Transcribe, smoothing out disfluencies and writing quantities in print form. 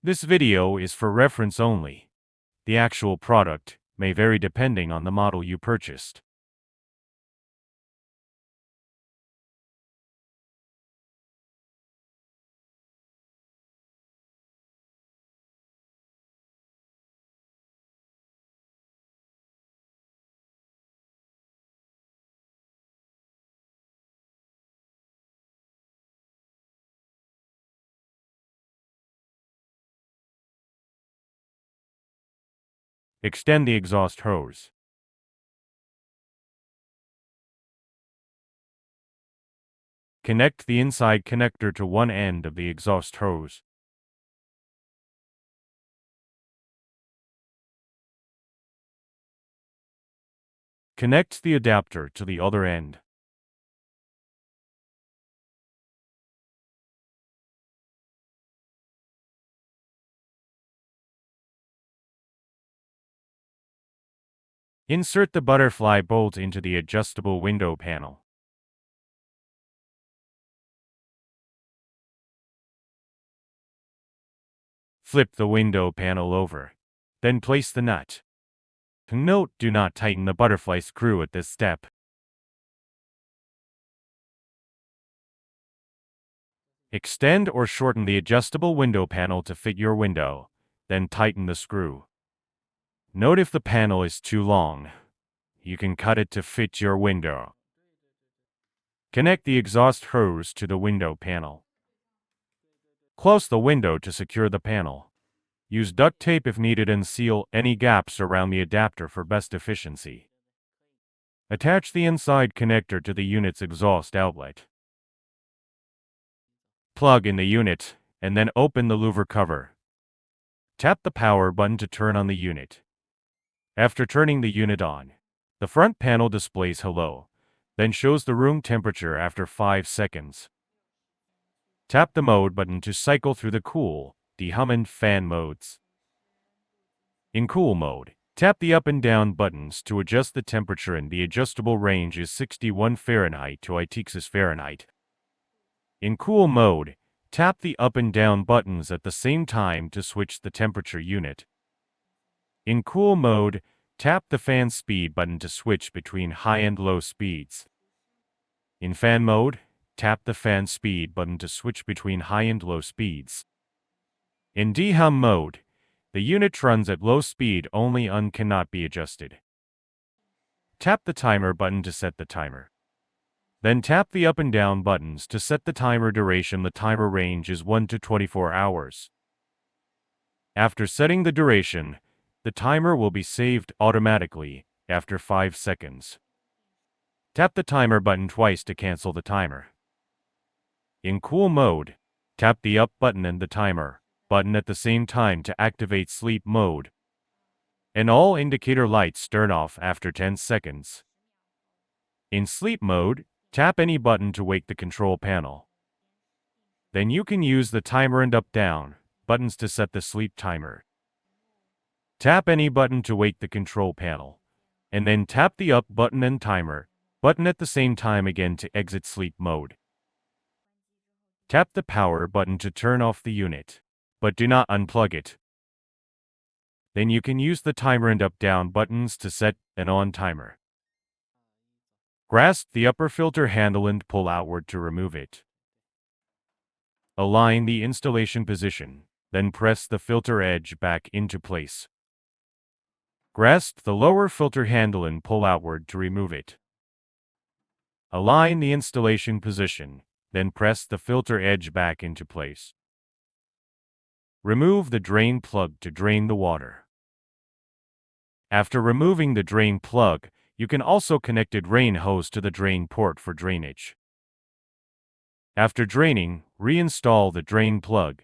This video is for reference only. The actual product may vary depending on the model you purchased. Extend the exhaust hose. Connect the inside connector to one end of the exhaust hose. Connect the adapter to the other end. Insert the butterfly bolt into the adjustable window panel. Flip the window panel over. Then place the nut. Note: do not tighten the butterfly screw at this step. Extend or shorten the adjustable window panel to fit your window, then tighten the screw. Note if the panel is too long, you can cut it to fit your window. Connect the exhaust hose to the window panel. Close the window to secure the panel. Use duct tape if needed and seal any gaps around the adapter for best efficiency. Attach the inside connector to the unit's exhaust outlet. Plug in the unit, and then open the louver cover. Tap the power button to turn on the unit. After turning the unit on, the front panel displays hello, then shows the room temperature after 5 seconds. Tap the mode button to cycle through the cool, dehum and fan modes. In cool mode, tap the up and down buttons to adjust the temperature, and the adjustable range is 61 Fahrenheit to 86 Fahrenheit. In cool mode, tap the up and down buttons at the same time to switch the temperature unit. In cool mode, tap the fan speed button to switch between high and low speeds. In fan mode, tap the fan speed button to switch between high and low speeds. In dehum mode, the unit runs at low speed only and cannot be adjusted. Tap the timer button to set the timer. Then tap the up and down buttons to set the timer duration. The timer range is 1 to 24 hours. After setting the duration, the timer will be saved automatically after 5 seconds. Tap the timer button twice to cancel the timer. In cool mode, tap the up button and the timer button at the same time to activate sleep mode. And all indicator lights turn off after 10 seconds. In sleep mode, tap any button to wake the control panel. Then you can use the timer and up-down buttons to set the sleep timer. Tap any button to wake the control panel, and then tap the up button and timer button at the same time again to exit sleep mode. Tap the power button to turn off the unit, but do not unplug it. Then you can use the timer and up-down buttons to set an on timer. Grasp the upper filter handle and pull outward to remove it. Align the installation position, then press the filter edge back into place. Grasp the lower filter handle and pull outward to remove it. Align the installation position, then press the filter edge back into place. Remove the drain plug to drain the water. After removing the drain plug, you can also connect a drain hose to the drain port for drainage. After draining, reinstall the drain plug.